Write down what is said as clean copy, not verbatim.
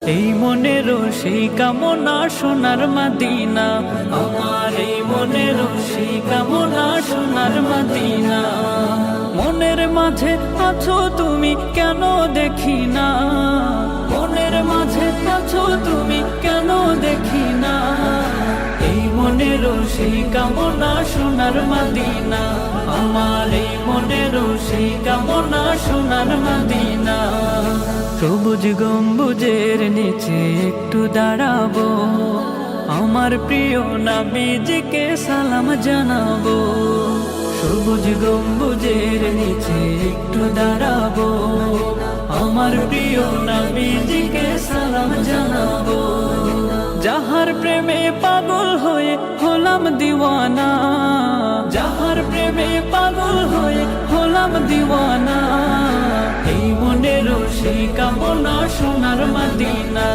এই মনেরও সেই কামনা সোনার মদিনা, আমার এই মনেরও সেই কামনা সোনার মদিনা। মনের মাঝে আছো তুমি কেন দেখি না, মনের মাঝে আছো তুমি কেন দেখি না। এই মনেরও সেই কামনা সোনার মদিনা, আমার এই মনেরও সেই কামনা সোনার মদিনা। সবুজ গম্বুজের নিচে একটু দাঁড়াবো, আমার প্রিয় নবীজিকে সালাম জানাবো। সবুজ গম্বুজের নিচে একটু দাঁড়াবো, আমার প্রিয় নবীজিকে সালাম জানাবো। যাহার প্রেমে পাগল হয়ে হলাম দিওয়ানা, যাহার প্রেমে পাগল হয়ে হলাম দিওয়ানা। এই মনেরও সেই কামনা সোনার মদিনা,